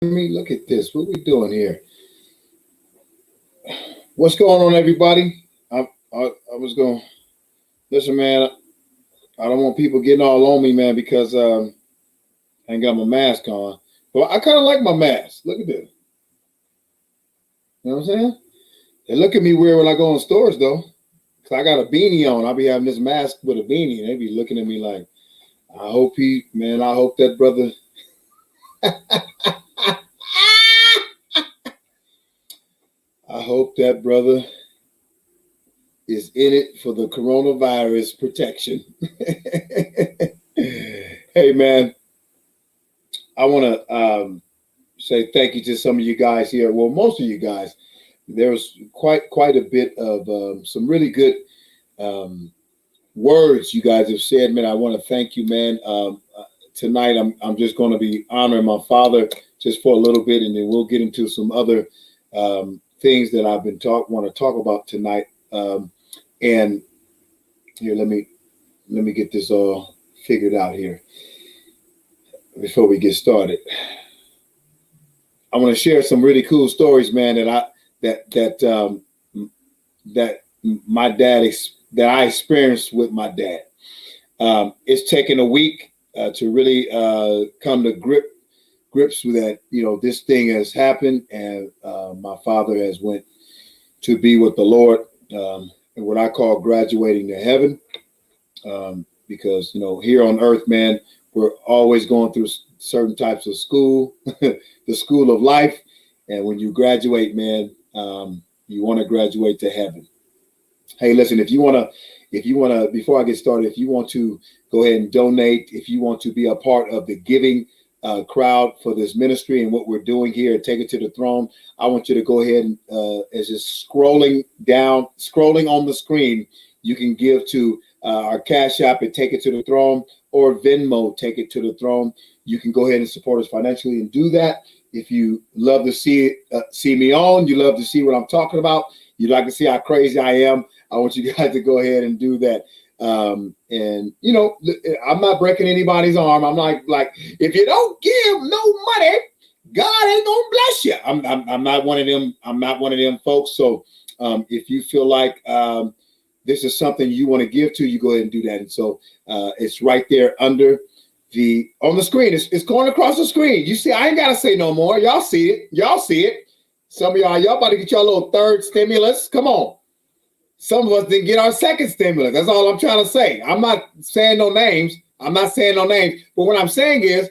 me? Look at this. What we doing here? What's going on, everybody? I was going to listen, man. I don't want people getting all on me, man, because I ain't got my mask on. But I kind of like my mask. Look at this. You know what I'm saying? They look at me weird when I go in stores, though. Because I got a beanie on. I'll be having this mask with a beanie, and they be looking at me like, I hope that brother. I hope that brother is in it for the coronavirus protection. Hey, man, I want to say thank you to some of you guys here. Well, most of you guys. There was quite a bit of some really good words you guys have said, man. I want to thank you, man. Tonight, I'm just going to be honoring my father just for a little bit, and then we'll get into some other things that I've been want to talk about tonight. And here, let me get this all figured out here before we get started. I want to share some really cool stories, man, that my dad that I experienced with my dad. It's taken a week to really come to grips with that. You know, this thing has happened, and my father has went to be with the Lord, and what I call graduating to heaven. Because, you know, here on earth, man, we're always going through certain types of school, the school of life. And when you graduate, man, you want to graduate to heaven. Hey, listen, if you want to, before I get started, if you want to go ahead and donate, if you want to be a part of the giving crowd for this ministry and what we're doing here, Take It to the Throne, I want you to go ahead and as just scrolling on the screen, you can give to our Cash App at Take It to the Throne, or Venmo, Take It to the Throne. You can go ahead and support us financially and do that. If you love to see me on, you love to see what I'm talking about, you'd like to see how crazy I am, I want you guys to go ahead and do that. And, you know, I'm not breaking anybody's arm. I'm like, if you don't give no money, God ain't gonna bless you. I'm not one of them. I'm not one of them folks. So if you feel like this is something you want to give to, you go ahead and do that. And so it's right there on the screen. It's going across the screen. You see, I ain't gotta say no more. Y'all see it. Y'all see it. Some of y'all about to get your little third stimulus. Come on. Some of us didn't get our second stimulus. That's all I'm trying to say. I'm not saying no names. But what I'm saying is,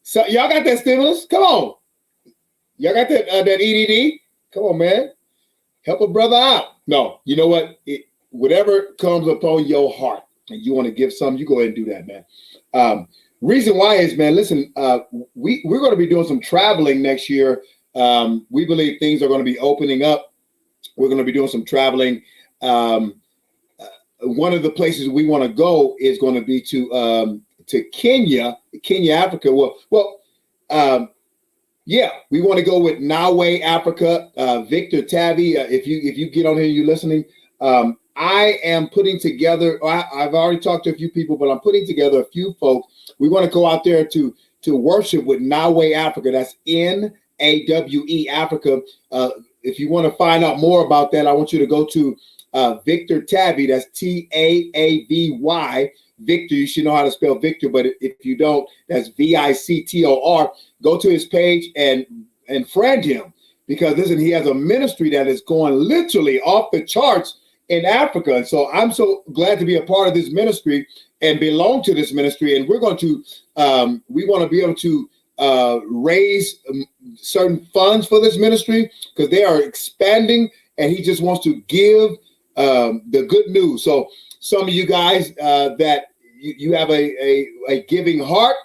so y'all got that stimulus? Come on. Y'all got that EDD? Come on, man. Help a brother out. No, you know what? Whatever comes upon your heart and you want to give some, you go ahead and do that, man. Reason why is, man, listen, we're going to be doing some traveling next year. We believe things are going to be opening up. We're going to be doing some traveling. One of the places we want to go is going to be to Kenya, Africa. Yeah, we want to go with Nawe, Africa. Victor Tavi, if you get on here, you listening. I am putting together. I've already talked to a few people, but I'm putting together a few folks. We want to go out there to worship with Nawe, Africa. That's NAWE, Africa. If you want to find out more about that, I want you to go to Victor Tavi. That's TAAVY. Victor. You should know how to spell Victor, but if you don't, that's VICTOR. Go to his page and friend him, because listen, he has a ministry that is going literally off the charts in Africa. And so I'm so glad to be a part of this ministry and belong to this ministry. And we're going to we want to be able to raise certain funds for this ministry, because they are expanding, and he just wants to give the good news. So some of you guys that you have a giving heart,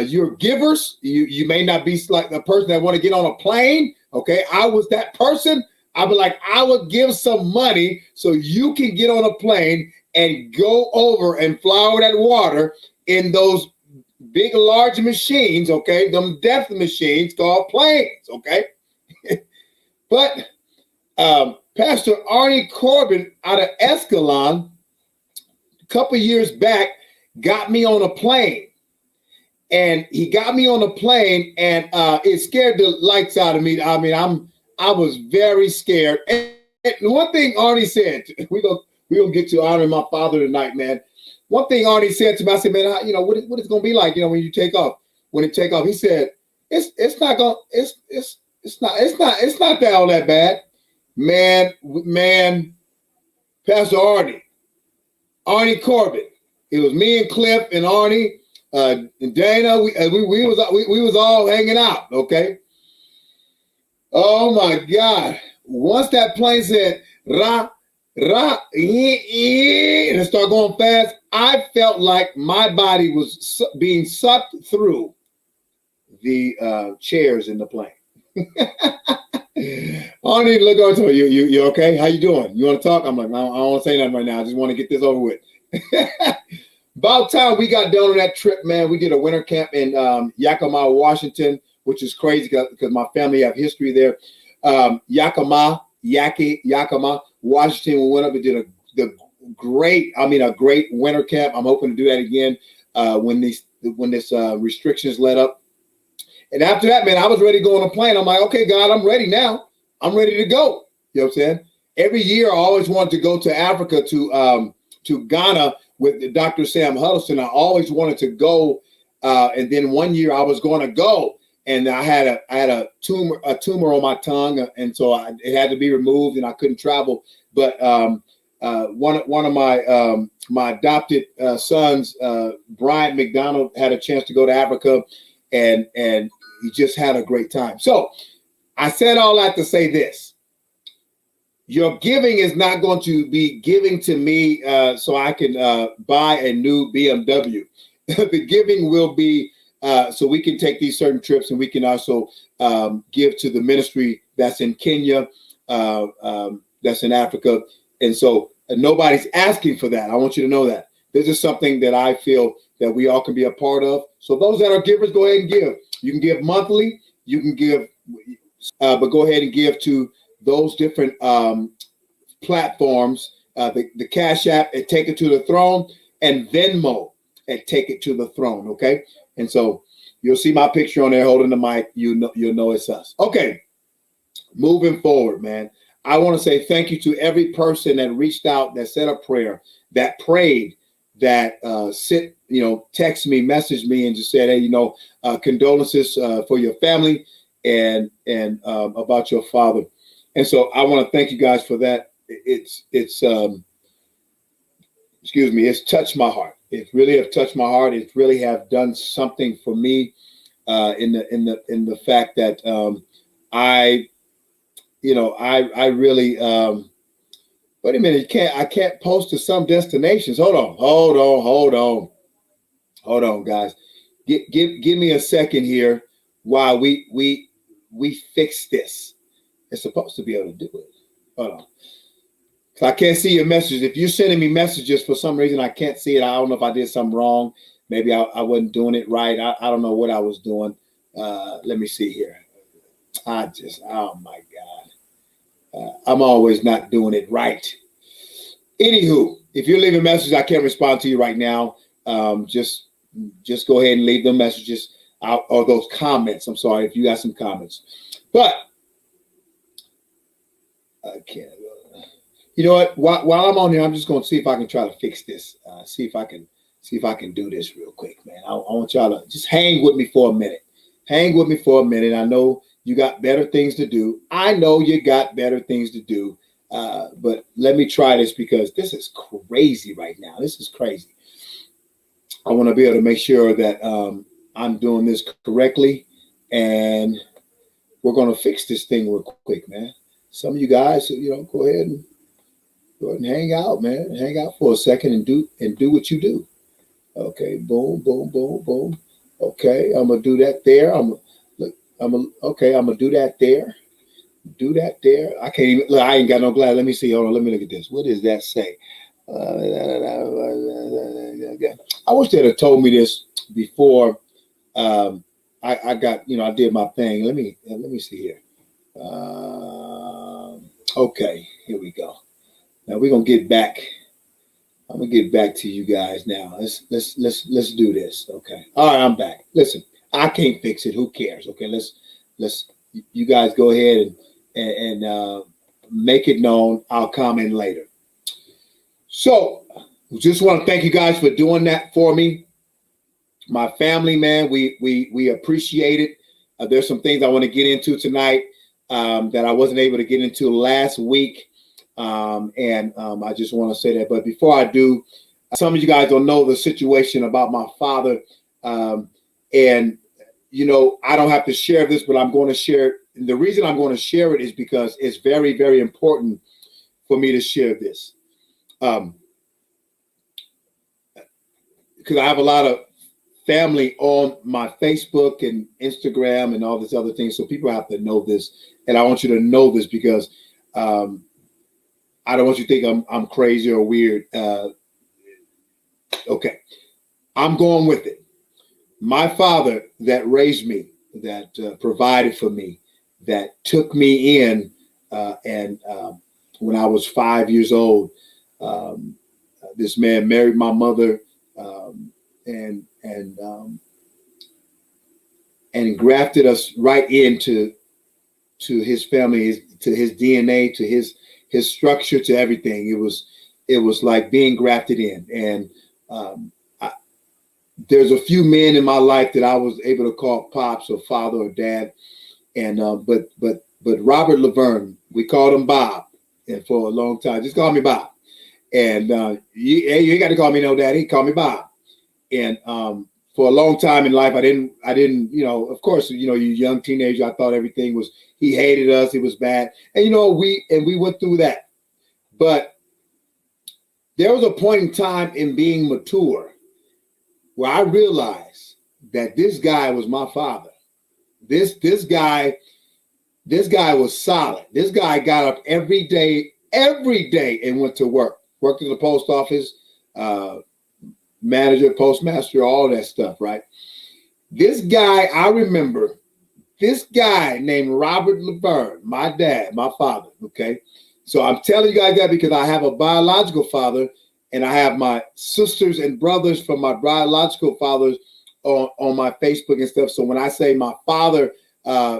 you're givers. You may not be like the person that want to get on a plane. Okay, I was that person. I'd be like, I would give some money so you can get on a plane and go over and fly over that water in those big, large machines, okay? Them death machines called planes, okay? But Pastor Arnie Corbin out of Escalon, a couple years back, got me on a plane. and he got me on the plane, and it scared the lights out of me. I mean, I was very scared. And one thing Arnie said, we gonna get to honoring my father tonight, man. One thing Arnie said to me, I said, man, what it's gonna be like, when you take off. When it take off, he said, it's not gonna it's not that all that bad, man. Pastor Arnie Corbett. It was me and Cliff and Arnie, and Dana. We was all hanging out. Okay. Oh my God! Once that plane said ra ra and it started going fast, I felt like my body was being sucked through the chairs in the plane. Arnie, look over to me. You okay? How you doing? You want to talk? I'm like, I don't want to say nothing right now. I just want to get this over with. About time we got done on that trip, man. We did a winter camp in Yakima, Washington, which is crazy because my family have history there. Yakima, Washington. We went up and did a great winter camp. I'm hoping to do that again when this restrictions let up. And after that, man, I was ready to go on a plane. I'm like, okay, God, I'm ready now. I'm ready to go. You know what I'm saying? Every year, I always wanted to go to Africa, to Ghana with Dr. Sam Huddleston. I always wanted to go. And then one year I was going to go, and I had a tumor on my tongue, and so it had to be removed, and I couldn't travel. But one of my adopted sons, Brian McDonald, had a chance to go to Africa, and he just had a great time. So I said all that to say this. Your giving is not going to be giving to me so I can buy a new BMW. The giving will be so we can take these certain trips, and we can also give to the ministry that's in Kenya, that's in Africa. And so nobody's asking for that. I want you to know that. This is something that I feel that we all can be a part of. So those that are givers, go ahead and give. You can give monthly. You can give, but go ahead and give to those different platforms, the Cash App at Take It to the Throne, and Venmo at Take It to the Throne. Okay, and so you'll see my picture on there holding the mic. You'll know it's us. Okay, moving forward, man. I want to say thank you to every person that reached out, that said a prayer, that prayed, that text me, message me, and just said, hey, condolences for your family and about your father. And so I want to thank you guys for that. It's touched my heart. It really have touched my heart. It really have done something for me in the fact that I really wait a minute. I can't post to some destinations. Hold on, guys. Give me a second here while we fix this. It's supposed to be able to do it. Hold on. So I can't see your messages. If you're sending me messages for some reason, I can't see it. I don't know if I did something wrong. Maybe I wasn't doing it right. I don't know what I was doing. Let me see here. Oh my God. I'm always not doing it right. Anywho, if you're leaving messages, I can't respond to you right now. Just go ahead and leave them messages out, or those comments. I'm sorry if you got some comments. But I can't. You know what? While I'm on here, I'm just going to see if I can try to fix this. See if I can do this real quick, man. I want y'all to just hang with me for a minute. I know you got better things to do. But let me try this because this is crazy right now. This is crazy. I want to be able to make sure that I'm doing this correctly, and we're going to fix this thing real quick, man. Some of you guys, go ahead and hang out, man. Hang out for a second and do what you do. Okay, boom, boom, boom, boom. Okay, I'm gonna do that there. I'm gonna do that there. Do that there. I can't even look. I ain't got no glass. Let me see. Hold on. Let me look at this. What does that say? I wish they'd have told me this before. I got. I did my thing. Let me see here. Okay, here we go. Now we're gonna get back I'm gonna get back to you guys now. Let's do this. Okay. All right, I'm back. Listen, I can't fix it. Who cares? Okay, let's you guys go ahead and make it known. I'll comment later. So, just want to thank you guys for doing that for me. My family, man, we appreciate it. There's some things I want to get into tonight that I wasn't able to get into last week. I just want to say that. But before I do, some of you guys don't know the situation about my father. And, you know, I don't have to share this, but I'm going to share it. The reason I'm going to share it is because it's very, very important for me to share this. Because I have a lot of family on my Facebook and Instagram and all this other things. So people have to know this. And I want you to know this because I don't want you to think I'm crazy or weird. Okay. I'm going with it. My father that raised me, that provided for me, that took me in, and when I was 5 years old, this man married my mother, and grafted us right into his family, to his DNA, to his structure, to everything. It was like being grafted in. And there's a few men in my life that I was able to call pops or father or dad. And but Robert Laverne, we called him Bob, and for a long time, just call me Bob. And you ain't got to call me no daddy, call me Bob. And for a long time in life, I didn't, you know, of course, you know, you young teenager, I thought everything was, he hated us, it was bad. And, you know, we went through that. But there was a point in time in being mature where I realized that this guy was my father. This guy was solid. This guy got up every day and went to work. Worked in the post office, manager, postmaster, all that stuff, right? This guy, I remember, this guy named Robert Laverne, my dad, my father, okay? So I'm telling you guys that because I have a biological father and I have my sisters and brothers from my biological fathers on my Facebook and stuff. So when I say my father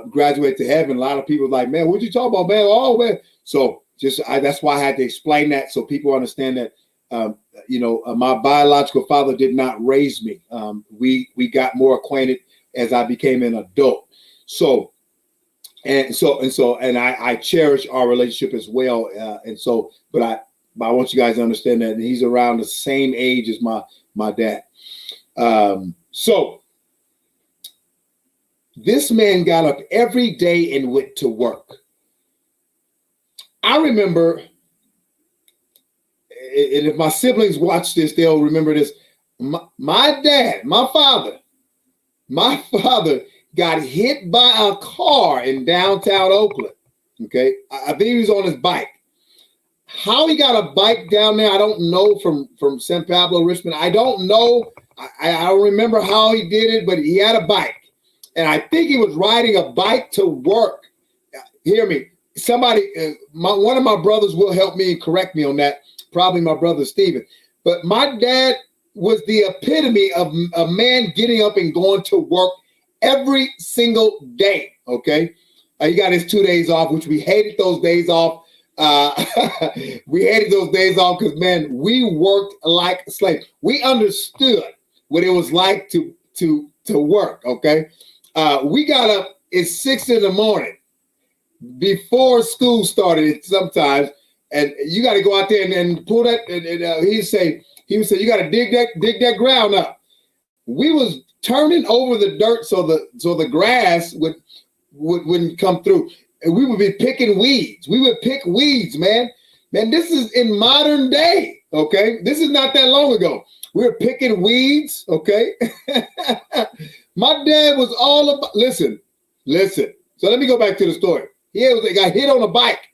graduated to heaven, a lot of people are like, man, what you talking about, man? Oh, man. So that's why I had to explain that so people understand that, my biological father did not raise me. We got more acquainted as I became an adult. And I cherish our relationship as well. But I want you guys to understand that he's around the same age as my dad. So this man got up every day and went to work. I remember, and if my siblings watch this, they'll remember this. My dad, my father got hit by a car in downtown Oakland. Okay. I think he was on his bike. How he got a bike down there, I don't know, from San Pablo, Richmond. I don't know. I don't remember how he did it, but he had a bike. And I think he was riding a bike to work. Hear me. Somebody, one of my brothers will help me and correct me on that. Probably my brother, Steven. But my dad was the epitome of a man getting up and going to work every single day. Okay. He got his 2 days off, which we hated those days off. We hated those days off because, man, we worked like slaves. We understood what it was like to work. Okay. We got up at 6 a.m. before school started sometimes, and you got to go out there and pull that. And he would say, you got to dig that ground up. We was turning over the dirt so the grass wouldn't come through, and we would be picking weeds. We would pick weeds, man. Man, this is in modern day. Okay, this is not that long ago. We were picking weeds. Okay, my dad was all about. Listen. So let me go back to the story. He got hit on a bike.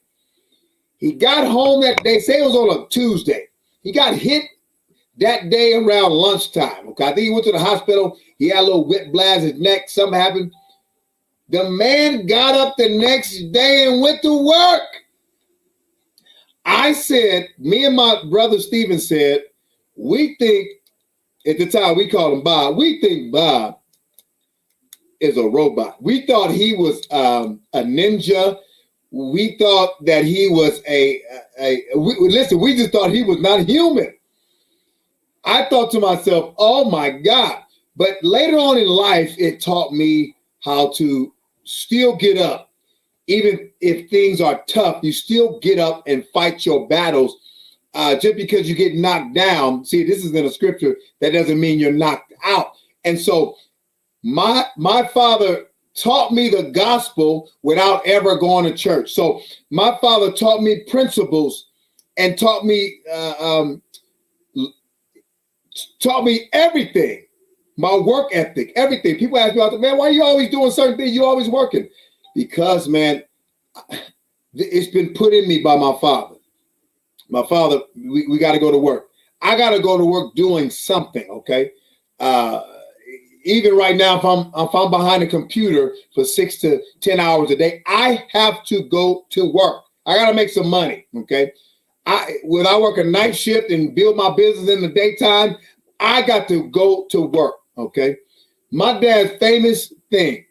He got home that day. Say it was on a Tuesday. He got hit that day around lunchtime. Okay, I think he went to the hospital. He had a little whip blast in his neck. Something happened. The man got up the next day and went to work. I said, me and my brother Steven said, we think at the time we called him Bob. We think Bob is a robot. We thought he was a ninja. We thought that he was listen, we just thought he was not human. I thought to myself, oh my God. But later on in life, it taught me how to still get up. Even if things are tough, you still get up and fight your battles. Just because you get knocked down, see, this is in a scripture, that doesn't mean you're knocked out. And so my father taught me the gospel without ever going to church. So my father taught me principles and taught me everything, my work ethic, everything. People ask me, man, why are you always doing certain things? You're always working. Because, man, it's been put in me by my father. My father, we got to go to work. I got to go to work doing something, okay? Even right now, if I'm behind a computer for 6 to 10 hours a day, I have to go to work. I got to make some money, okay? When I work a night shift and build my business in the daytime, I got to go to work, okay? My dad's famous thing,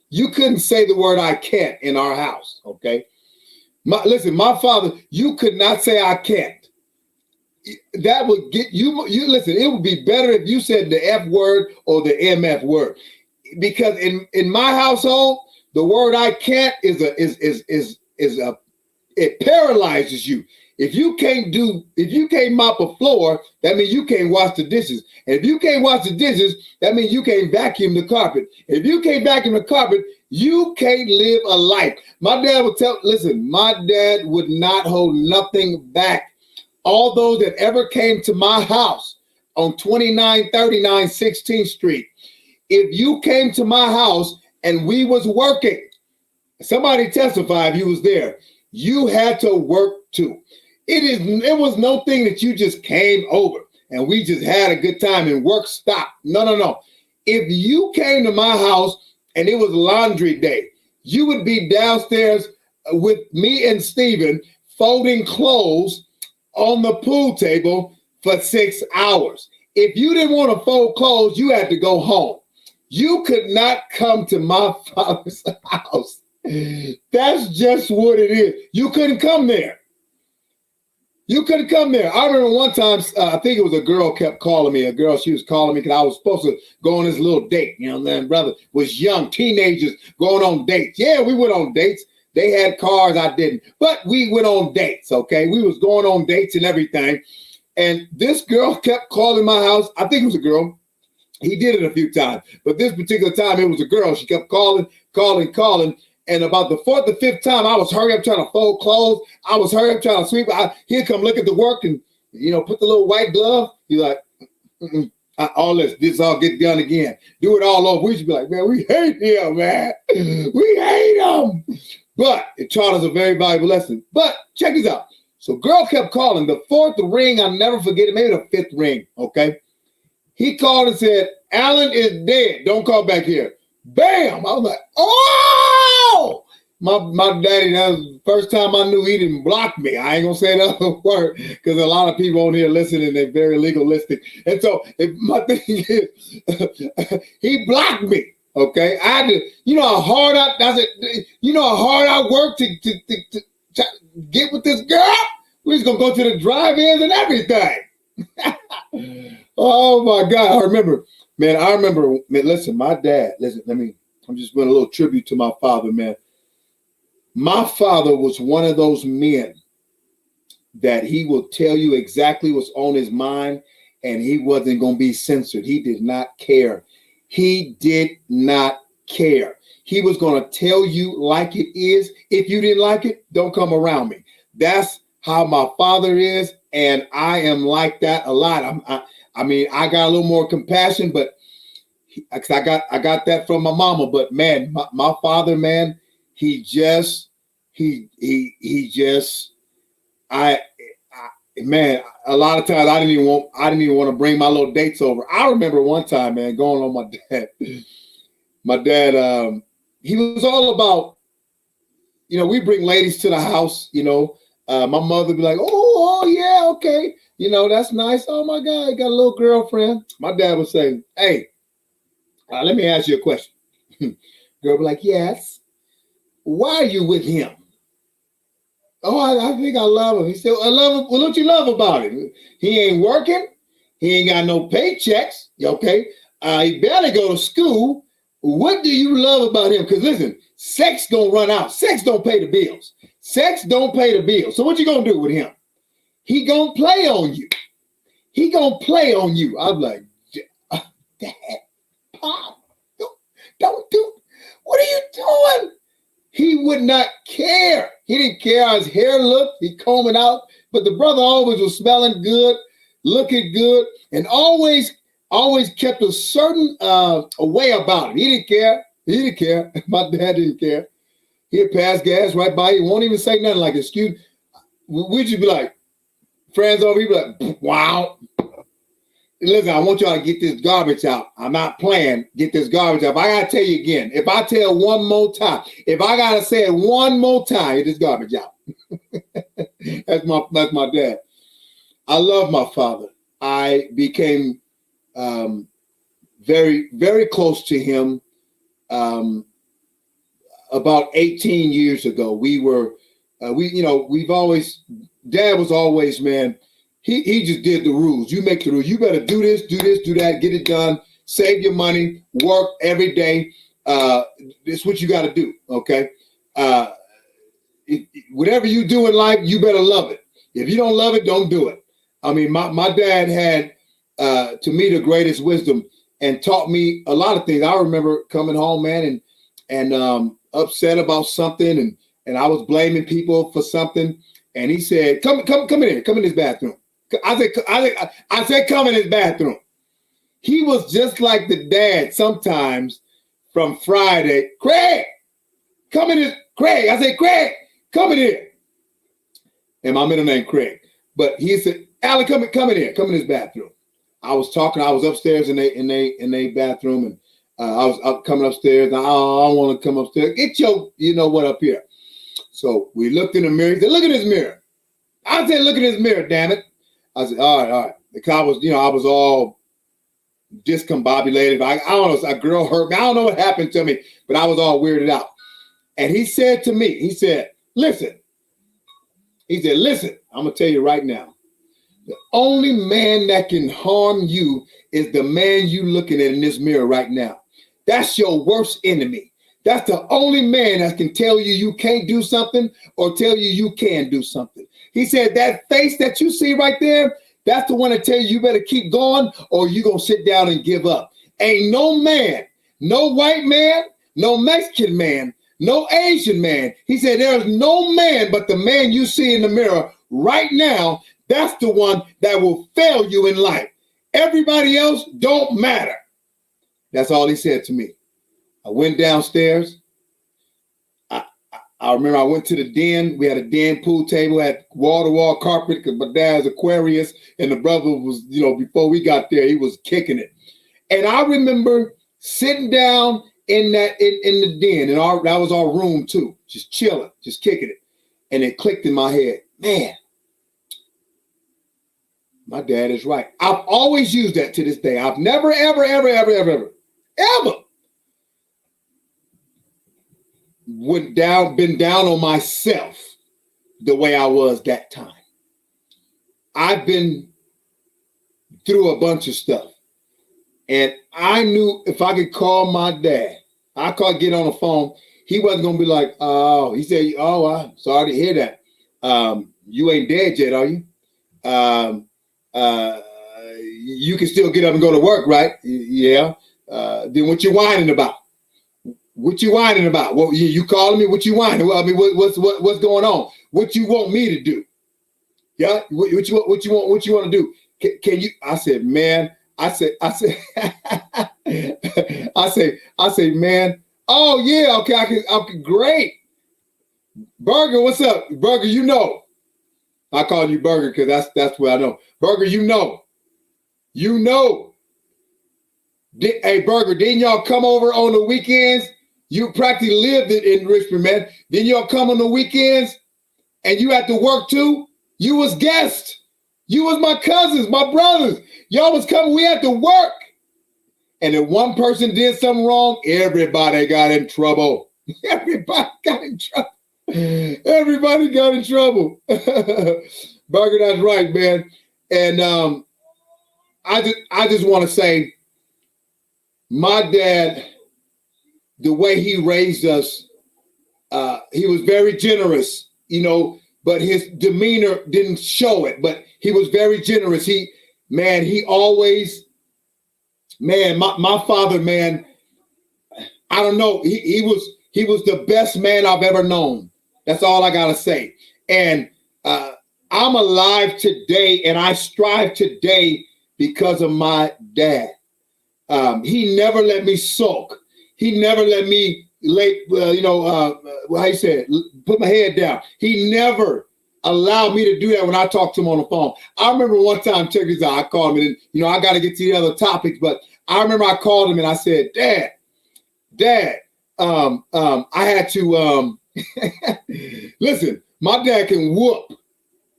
you couldn't say the word I can't in our house, okay? Listen, my father, you could not say I can't. That would get you listen, it would be better if you said the F word or the MF word. Because in my household, the word I can't it paralyzes you. If you can't mop a floor, that means you can't wash the dishes. And if you can't wash the dishes, that means you can't vacuum the carpet. If you can't vacuum the carpet, you can't live a life. My dad would not hold nothing back. All those that ever came to my house on 2939 16th Street, if you came to my house and we was working, somebody testify if you was there, you had to work too. It was no thing that you just came over and we just had a good time and work stopped. No. If you came to my house and it was laundry day, you would be downstairs with me and Stephen folding clothes on the pool table for 6 hours. If you didn't want to fold clothes, you had to go home. You could not come to my father's house. That's just what it is. You couldn't come there. You couldn't come there. I remember one time, I think it was a girl kept calling me. She was calling me because I was supposed to go on this little date. You know, then brother was young, teenagers going on dates. Yeah, we went on dates. They had cars, I didn't. But we went on dates, okay? We was going on dates and everything. And this girl kept calling my house. I think it was a girl. He did it a few times. But this particular time, it was a girl. She kept calling. And about the fourth or fifth time, I was hurry up trying to fold clothes. I was hurry up trying to sweep. He'd come look at the work and, put the little white glove. He's like, all this all get done again. Do it all over. We should be like, man, we hate him, man. We hate him. But it taught us a very valuable lesson. But check this out. So girl kept calling. The fourth ring, I'll never forget it. Maybe the fifth ring, okay? He called and said, Alan is dead. Don't call back here. Bam! I was like, oh! My daddy, that was the first time I knew he didn't block me. I ain't going to say another word because a lot of people on here listening, they're very legalistic. And so my thing is, he blocked me. Okay, I had to, how hard I worked to get with this girl. We was gonna go to the drive-ins and everything. Oh my God, I remember, listen, my dad, I'm just doing a little tribute to my father, man. My father was one of those men that he will tell you exactly what's on his mind, and he wasn't gonna be censored. He did not care. He did not care. He was going to tell you like it is. If you didn't like it, don't come around me. That's how my father is, and I am like that a lot. I got a little more compassion, but I got that from my mama. But man, my father, man, man, a lot of times I didn't even want to bring my little dates over. I remember one time, man, going on my dad. My dad, he was all about, we bring ladies to the house, my mother would be like, oh yeah, okay. That's nice. Oh my God, you got a little girlfriend. My dad would say, hey, let me ask you a question. Girl be like, yes. Why are you with him? Oh, I think I love him. He said, I love him. Well, what you love about him? He ain't working. He ain't got no paychecks. Okay. He barely go to school. What do you love about him? Because listen, sex gonna run out. Sex don't pay the bills. Sex don't pay the bills. So what you gonna do with him? He gonna play on you. He gonna play on you. I'm like, Dad, Pop, don't do. What are you doing? He would not care. He didn't care how his hair looked. He combed it out. But the brother always was smelling good, looking good, and always kept a certain way about it. He didn't care. He didn't care. My dad didn't care. He'd pass gas right by. He won't even say nothing like, excuse. We'd just be like, friends over, he'd be like, wow. Listen, I want y'all to get this garbage out. I'm not playing. Get this garbage out. If I got to tell you again, if I tell one more time, if I got to say it one more time, get this garbage out. That's my dad. I love my father. I became very, very close to him about 18 years ago. Dad was always, man, he just did the rules. You make the rules. You better do this, do that, get it done, save your money, work every day. It's what you got to do, okay? Whatever you do in life, you better love it. If you don't love it, don't do it. I mean, my dad had, to me, the greatest wisdom and taught me a lot of things. I remember coming home, man, and upset about something, and I was blaming people for something. And he said, come in here, come in this bathroom. I said, come in this bathroom. He was just like the dad sometimes from Friday. Craig, come in this. Craig, I said, Craig, come in here. And my middle name Craig. But he said, Alan, come in here, come in this bathroom. I was upstairs in a bathroom, and I was up coming upstairs. And I don't want to come upstairs. Get your, you know what, up here. So we looked in the mirror. He said, look at this mirror. I said, look at this mirror, damn it. I said, all right. Because I was all discombobulated. I don't know, a girl hurt me. I don't know what happened to me, but I was all weirded out. And he said to me, he said, listen, I'm going to tell you right now, the only man that can harm you is the man you looking at in this mirror right now. That's your worst enemy. That's the only man that can tell you you can't do something or tell you you can do something. He said that face that you see right there, that's the one that tell you you better keep going or you're going to sit down and give up. Ain't no man, no white man, no Mexican man, no Asian man. He said there's no man but the man you see in the mirror right now. That's the one that will fail you in life. Everybody else don't matter. That's all he said to me. I went downstairs. I remember I went to the den. We had a den pool table, had wall-to-wall carpet because my dad's Aquarius, and the brother was, before we got there, he was kicking it. And I remember sitting down in the den, and that was our room too, just chilling, just kicking it. And it clicked in my head, man, my dad is right. I've always used that to this day. I've never, ever been down on myself the way I was that time. I've been through a bunch of stuff. And I knew if I could call my dad, I could get on the phone, he wasn't going to be like, oh, he said, oh, I'm sorry to hear that. You ain't dead yet, are you? You can still get up and go to work, right? Yeah. Then what you whining about? What you whining about? Well, you calling me? What you whining? Well, I mean, what's going on? What you want me to do? Yeah. What you want to do? Can you? I said, man. I said, man. Oh yeah. Okay. I can. Great. Burger, what's up, Burger? I call you Burger because that's what I know. Burger, Hey, Burger, didn't y'all come over on the weekends? You practically lived in Richmond, man. Then y'all come on the weekends and you had to work too? You was guest. You was my cousins, my brothers. Y'all was coming. We had to work. And if one person did something wrong, everybody got in trouble. Everybody got in trouble. Everybody got in trouble. Burger, that's right, man. And I just want to say, my dad, the way he raised us, he was very generous, you know, but his demeanor didn't show it. But he was very generous. He always, man, my father, man, I don't know. He was the best man I've ever known. That's all I gotta say. And I'm alive today, and I strive today because of my dad. He never let me sulk. He never let me how you say it, put my head down. He never allowed me to do that when I talked to him on the phone. I remember one time, check this out, I called him, and I got to get to the other topics, but I remember I called him and I said, Dad, I had to listen. My dad can whoop.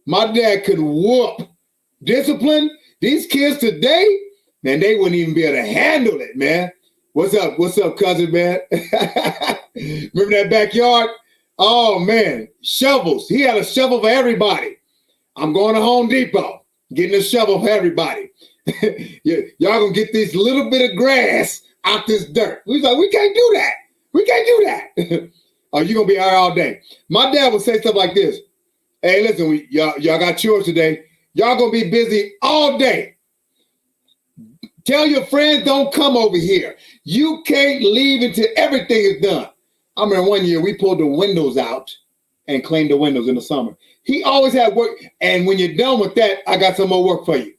My dad could whoop. Discipline. These kids today, man, they wouldn't even be able to handle it, man. What's up? What's up, cousin, man? Remember that backyard? Oh, man. Shovels. He had a shovel for everybody. I'm going to Home Depot, getting a shovel for everybody. Y'all going to get this little bit of grass out this dirt. We was like, we can't do that. We can't do that. Oh, you're going to be out all day. My dad would say stuff like this. Hey, listen, y'all got chores today. Y'all going to be busy all day. Tell your friends don't come over here. You can't leave until everything is done. I remember one year we pulled the windows out and cleaned the windows in the summer. He always had work. And when you're done with that, I got some more work for you.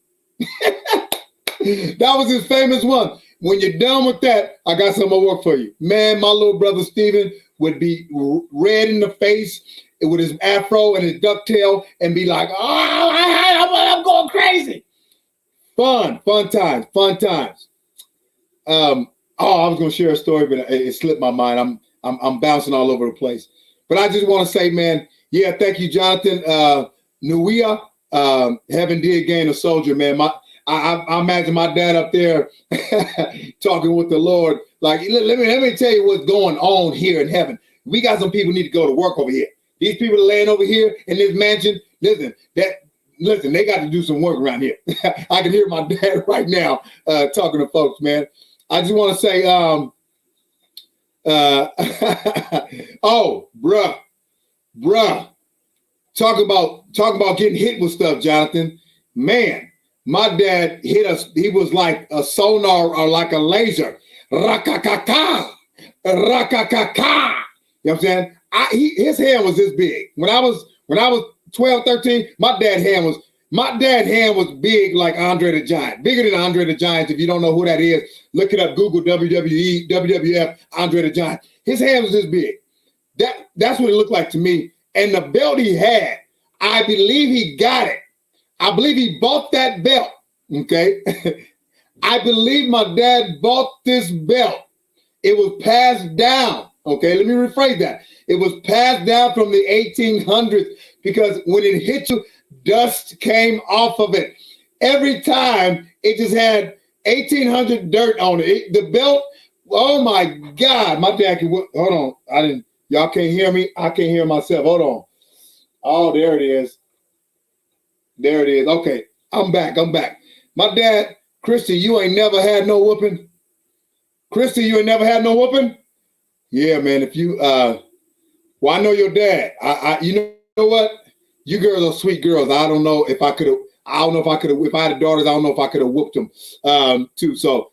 That was his famous one. When you're done with that, I got some more work for you. Man, my little brother Steven would be red in the face with his afro and his ducktail and be like, oh, I'm going crazy. Fun times. I was going to share a story, but it slipped my mind. I'm bouncing all over the place. But I just want to say, man, yeah, thank you, Jonathan. Nuia, heaven did gain a soldier, man. I imagine my dad up there talking with the Lord. Like, let me tell you what's going on here in heaven. We got some people need to go to work over here. These people are laying over here in this mansion. Listen, they got to do some work around here. I can hear my dad right now talking to folks, man. I just want to say, oh, bruh, talk about getting hit with stuff, Jonathan. Man, my dad hit us. He was like a sonar or like a laser. Rakakaka, rakakaka. You know what I'm saying? His hand was this big. When I was 12, 13, my dad's hand was big like Andre the Giant, bigger than Andre the Giant. If you don't know who that is, look it up. Google WWE, WWF, Andre the Giant. His hand was this big. That's what it looked like to me. And the belt he had, I believe he got it. I believe he bought that belt. Okay, I believe my dad bought this belt. It was passed down. Okay, let me rephrase that. It was passed down from the 1800s because when it hit you, dust came off of it. Every time it just had 1800 dirt on it. The belt, oh my God. My dad can, hold on. Y'all can't hear me. I can't hear myself. Hold on. Oh, there it is. There it is. Okay, I'm back. My dad, Christy, you ain't never had no whooping? Christy, you ain't never had no whooping? Yeah, man. If you, well, I know your dad. You know what? You girls are sweet girls. I don't know if I could have. If I had daughters, I don't know if I could have whooped them too. So,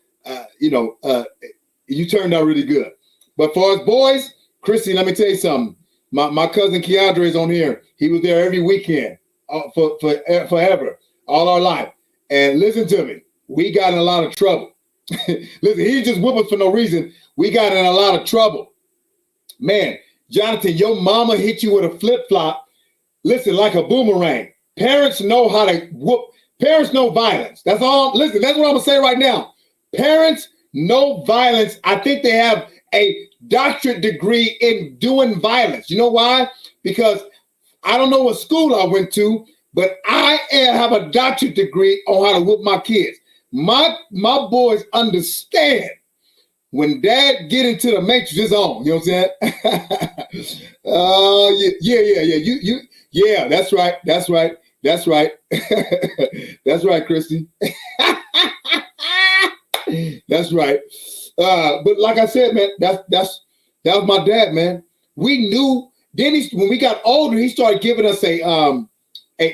you turned out really good. But for us boys, Christy, let me tell you something. My cousin Keandre is on here. He was there every weekend for forever, all our life. And listen to me. We got in a lot of trouble. Listen, he just whooped us for no reason. We got in a lot of trouble. Man, Jonathan, your mama hit you with a flip-flop. Listen, like a boomerang. Parents know how to whoop. Parents know violence. That's all. Listen, that's what I'm going to say right now. Parents know violence. I think they have a doctorate degree in doing violence. You know why? Because I don't know what school I went to, but I have a doctorate degree on how to whoop my kids. My boys understand when dad get into the matrix, it's on. You know what I'm saying? Yeah. That's right. That's right, Christy. That's right. But like I said, man, that was my dad, man. We knew. Then when we got older, he started giving us a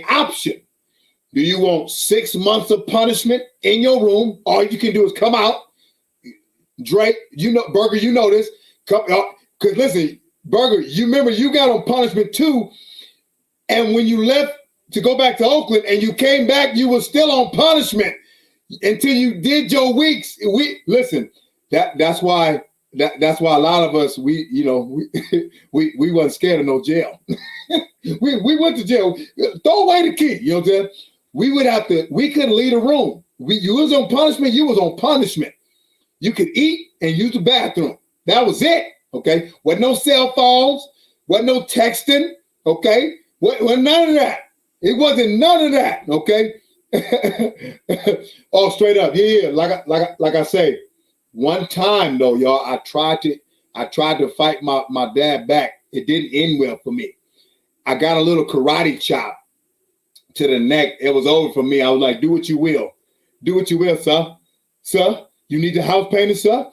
option. Do you want 6 months of punishment in your room? All you can do is come out. Drake, Burger, you know this. Because listen, Burger, you remember you got on punishment too. And when you left to go back to Oakland and you came back, you were still on punishment until you did your weeks. That's why a lot of us, we wasn't scared of no jail. we went to jail. Throw away the key. You know what I'm saying? We couldn't leave a room. You was on punishment, you was on punishment. You could eat and use the bathroom. That was it. Okay. Wasn't no cell phones, wasn't no texting. Okay. Wasn't none of that. It wasn't none of that. Okay. Oh, straight up. Yeah. Like I say, one time though, y'all, I tried to fight my dad back. It didn't end well for me. I got a little karate chop to the neck. It was over for me. I was like, do what you will. Do what you will, sir. Sir, you need the house painted, sir?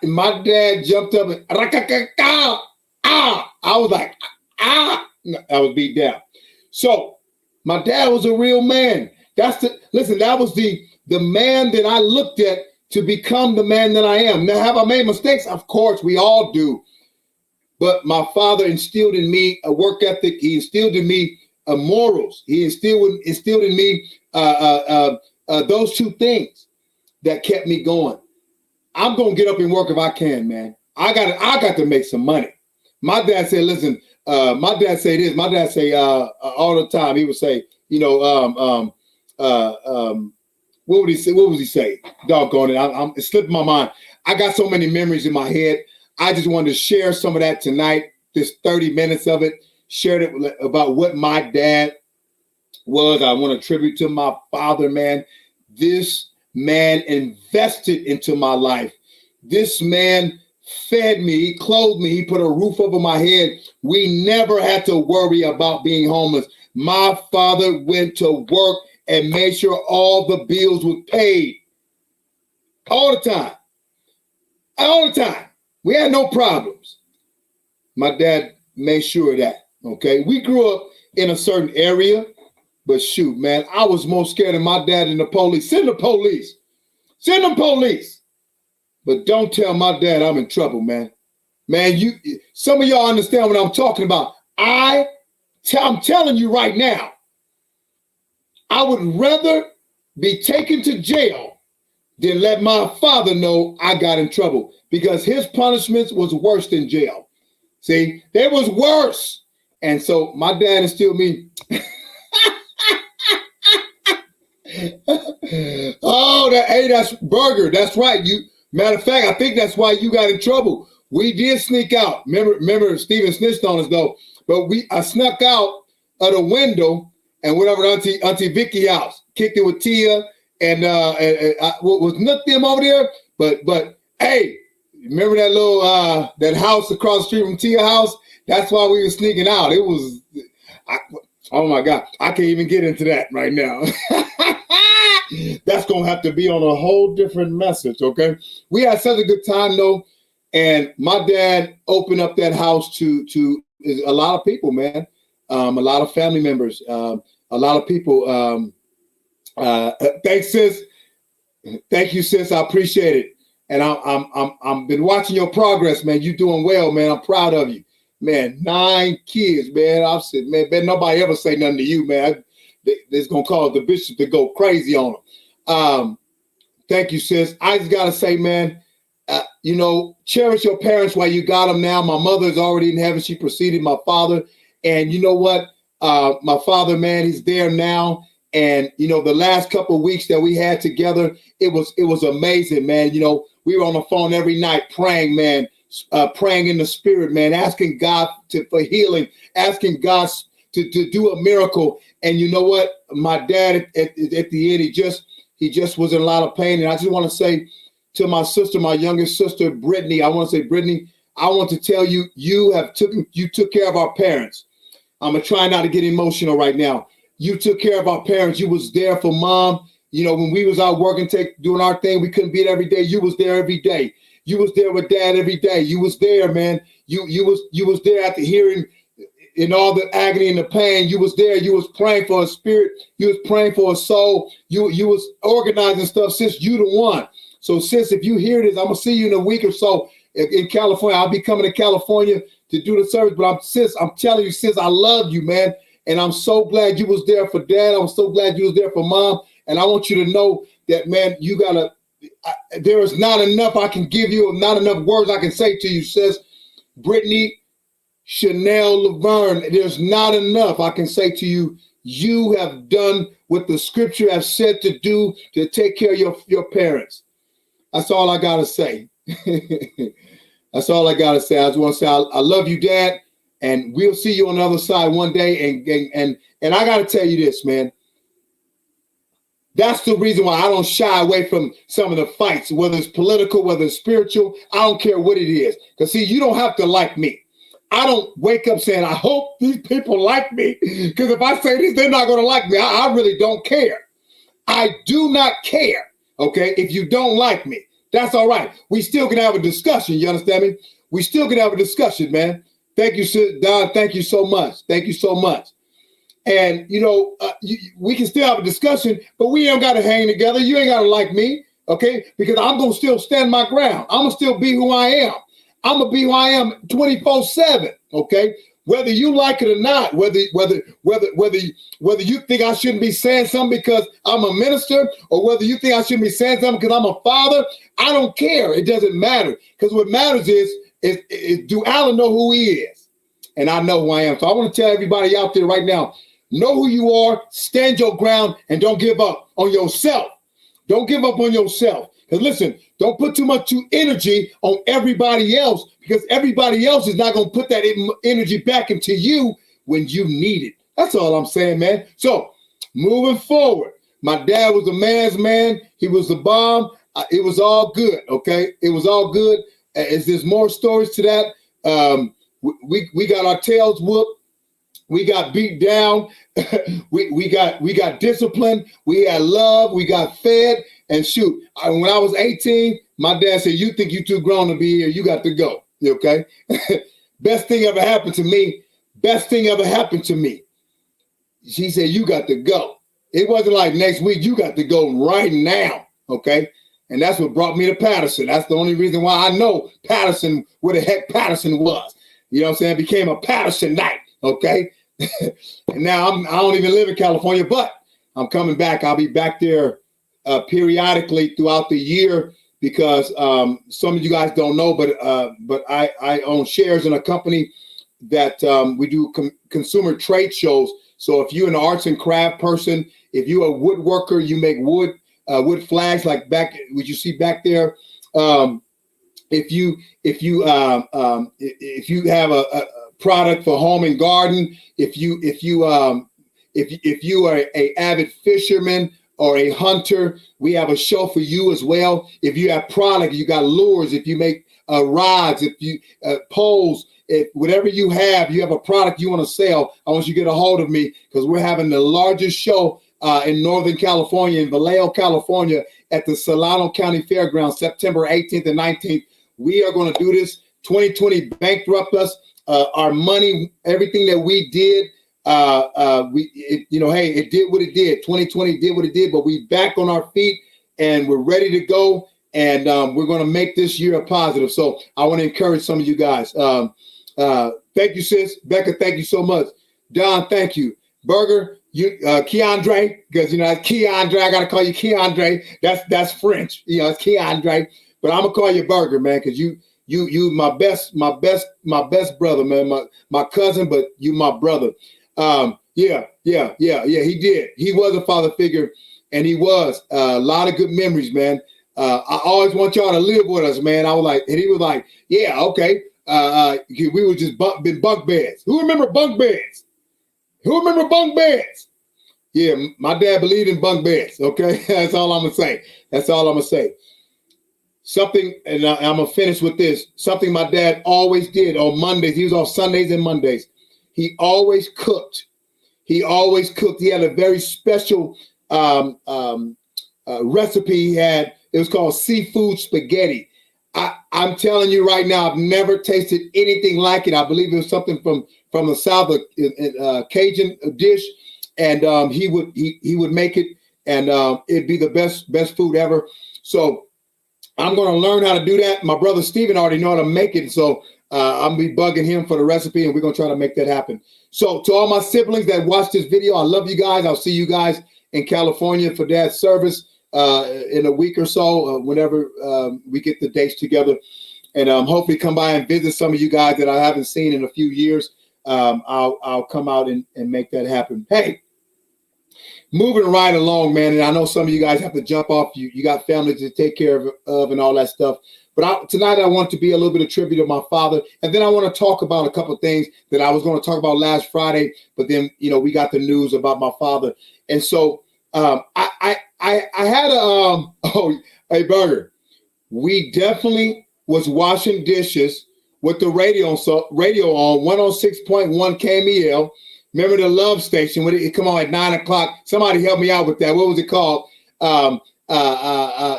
My dad jumped up and I was like, I was beat down. So my dad was a real man. That was the man that I looked at to become the man that I am. Now, have I made mistakes? Of course, we all do. But my father instilled in me a work ethic. He instilled in me morals. He instilled in me those two things that kept me going. I'm gonna get up and work if I can, man. I got to make some money. My dad said, listen, my dad say this. My dad say all the time. He would say, what would he say? What was he say? Doggone it! It's slipping my mind. I got so many memories in my head. I just wanted to share some of that tonight. This 30 minutes of it. Shared it about what my dad was. I want to tribute to my father, man. This man invested into my life. This man fed me, he clothed me, he put a roof over my head. We never had to worry about being homeless. My father went to work and made sure all the bills were paid. All the time. All the time. We had no problems. My dad made sure of that. Okay. We grew up in a certain area. But shoot, man, I was more scared of my dad than the police. Send the police. Send the police. But don't tell my dad I'm in trouble, man. Man, some of y'all understand what I'm talking about. I'm telling you right now, I would rather be taken to jail than let my father know I got in trouble, because his punishments was worse than jail. See, they was worse. And so my dad instilled me. That's Burger. That's right. Matter of fact, I think that's why you got in trouble. We did sneak out. Remember Steven snitched on us though. But I snuck out of the window and went over to Auntie Vicky house, kicked it with Tia, and I was nothing them over there. But hey, remember that little that house across the street from Tia house? That's why we were sneaking out. It was, oh my God, I can't even get into that right now. That's gonna have to be on a whole different message, okay? We had such a good time though, and my dad opened up that house to a lot of people, man. A lot of family members, a lot of people. Thanks, sis. Thank you, sis. I appreciate it, and I'm been watching your progress, man. You doing well, man. I'm proud of you, man. 9 kids, man. I said, man, bet nobody ever say nothing to you, man. It's gonna cause the bishop to go crazy on them. Thank you, sis. I just gotta say, man, cherish your parents while you got them now. My mother is already in heaven. She preceded my father, and you know what? My father, man, he's there now. And the last couple of weeks that we had together, it was amazing, man. We were on the phone every night praying, man, praying in the spirit, man, asking God for healing, asking God to do a miracle. And you know what? My dad at the end, he just was in a lot of pain. And I just want to say to my sister, my youngest sister, Brittany, I want to say, Brittany, I want to tell you, you took care of our parents. I'm gonna try not to get emotional right now. You took care of our parents. You was there for mom. You know, when we was out working, doing our thing, we couldn't be there every day. You was there every day. You was there with dad every day. You was there, man. You was there after hearing in all the agony and the pain. You was there. You was praying for a spirit. You was praying for a soul. You was organizing stuff. Sis, you the one. So sis, if you hear this, I'm gonna see you in a week or so in California. I'll be coming to California to do the service. But I'm telling you, sis, I love you, man. And I'm so glad you was there for dad. I'm so glad you was there for mom. And I want you to know that, man, there is not enough I can give you, not enough words I can say to you, sis. Brittany Chanel Laverne, there's not enough I can say to you. You have done what the scripture has said to do to take care of your parents. That's all I got to say. That's all I got to say. I just want to say I love you, Dad. And we'll see you on the other side one day. And I got to tell you this, man. That's the reason why I don't shy away from some of the fights, whether it's political, whether it's spiritual. I don't care what it is. Because, see, you don't have to like me. I don't wake up saying, I hope these people like me. Because if I say this, they're not going to like me. I really don't care. I do not care, okay, if you don't like me. That's all right. We still can have a discussion. You understand me? We still can have a discussion, man. Thank you, Don. Thank you so much. Thank you so much. And, you know, we can still have a discussion, but we ain't got to hang together. You ain't got to like me, okay? Because I'm going to still stand my ground. I'm going to still be who I am. I'm going to be who I am 24/7, okay? Whether you like it or not, whether you think I shouldn't be saying something because I'm a minister, or whether you think I shouldn't be saying something because I'm a father, I don't care. It doesn't matter. Because what matters is do Alan know who he is? And I know who I am. So I want to tell everybody out there right now, know who you are, stand your ground, and don't give up on yourself. Don't give up on yourself. Because listen, don't put too much energy on everybody else, because everybody else is not going to put that energy back into you when you need it. That's all I'm saying, man. So moving forward, my dad was a man's man. He was the bomb. It was all good, okay? It was all good. Is there's more stories to that? We got our tails whooped. We got beat down. we got discipline. We had love. We got fed. And shoot, when I was 18, my dad said, "You think you too grown to be here? You got to go." Okay. Best thing ever happened to me. Best thing ever happened to me. She said, "You got to go." It wasn't like next week. You got to go right now. Okay. And that's what brought me to Patterson. That's the only reason why I know Patterson, where the heck Patterson was. You know what I'm saying? It became a Patterson night. Okay. And now I don't even live in California, but I'm coming back. I'll be back there periodically throughout the year, because some of you guys don't know, but I own shares in a company that we do consumer trade shows. So if you're an arts and craft person, if you're a woodworker, you make wood flags like what you see back there. If you have a product for home and garden, if you are a avid fisherman or a hunter, we have a show for you as well. If you have product, you got lures, if you make rods, if you poles, if whatever you have a product you want to sell, I want you to get a hold of me, because we're having the largest show in Northern California, in Vallejo, California, at the Solano County Fairgrounds, September 18th and 19th. We are going to do this. 2020 bankrupt us. Our money, everything that we did, it did what it did. 2020 did what it did, but we back on our feet and we're ready to go. And we're going to make this year a positive. So I want to encourage some of you guys. Thank you, sis. Becca, thank you so much. Don, thank you. Burger, Keandre, because it's Keandre. I got to call you Keandre. That's French. It's Keandre. But I'm gonna call you Burger, man, because you my best brother, man. My cousin, but you my brother. Yeah. He did. He was a father figure, and he was a lot of good memories, man. I always want y'all to live with us, man. I was like, and he was like, yeah, okay. We were just been bunk beds. Who remember bunk beds? Who remember bunk beds? Yeah, my dad believed in bunk beds. Okay, that's all I'm gonna say. That's all I'm gonna say. Something, and I'm gonna finish with this. Something my dad always did on Mondays. He was off Sundays and Mondays. He always cooked. He always cooked. He had a very special recipe. He had. It was called seafood spaghetti. I'm telling you right now, I've never tasted anything like it. I believe it was something from the South, Cajun dish, and he would make it, and it'd be the best food ever. So I'm going to learn how to do that. My brother Steven already know how to make it, so I'm going to be bugging him for the recipe, and we're going to try to make that happen. So to all my siblings that watch this video, I love you guys. I'll see you guys in California for Dad's service in a week or so, whenever we get the dates together. And hopefully come by and visit some of you guys that I haven't seen in a few years. I'll come out and make that happen. Hey, moving right along, man. And I know some of you guys have to jump off. You got families to take care of and all that stuff. But tonight I want to be a little bit of tribute to my father. And then I want to talk about a couple of things that I was going to talk about last Friday. But then, we got the news about my father. And so I had hey, Burger, we definitely was washing dishes with the radio on 106.1 KMEL. Remember the Love Station when it come on at 9 o'clock? Somebody help me out with that. What was it called?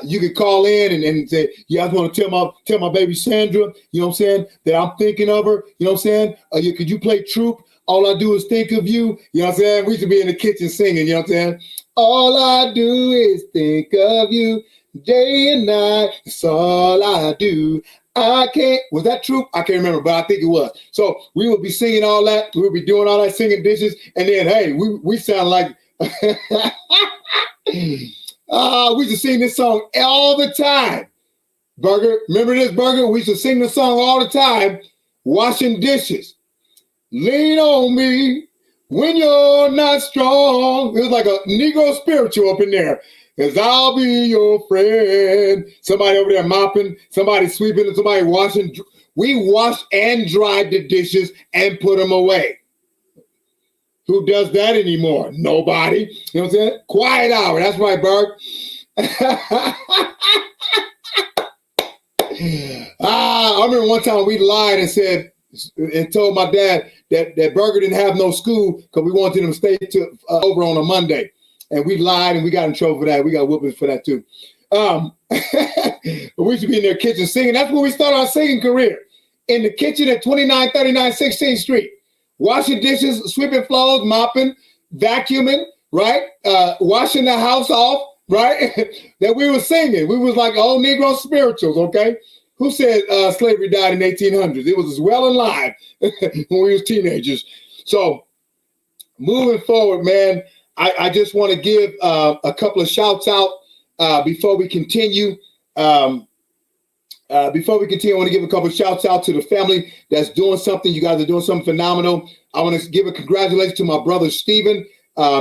You could call in and say, yeah, I just want to tell my baby Sandra, you know what I'm saying, that I'm thinking of her. You know what I'm saying? Could you play Troop? All I do is think of you. You know what I'm saying? We used to be in the kitchen singing. You know what I'm saying? All I do is think of you day and night. That's all I do. Was that Troop? I can't remember, but I think it was. So we would be singing all that. We would be doing all that, singing dishes. And then, hey, we sound like, we used to sing this song all the time. Burger, remember this, Burger? We used to sing the song all the time, washing dishes. Lean on me when you're not strong. It was like a Negro spiritual up in there. Cause I'll be your friend. Somebody over there mopping, somebody sweeping, and somebody washing. We washed and dried the dishes and put them away. Who does that anymore? Nobody. You know what I'm saying? Quiet hour. That's right, Berg. I remember one time we lied and said and told my dad that Burger didn't have no school because we wanted him to stay over on a Monday. And we lied and we got in trouble for that. We got whoopings for that too. We should be in their kitchen singing. That's where we started our singing career. In the kitchen at 2939 16th Street. Washing dishes, sweeping floors, mopping, vacuuming, right? Washing the house off, right? That we were singing. We was like old Negro spirituals, okay? Who said slavery died in 1800s? It was as well alive when we was teenagers. So moving forward, man, I just want to give a couple of shouts out before we continue. I want to give a couple of shouts out to the family that's doing something. You guys are doing something phenomenal. I want to give a congratulations to my brother, Steven.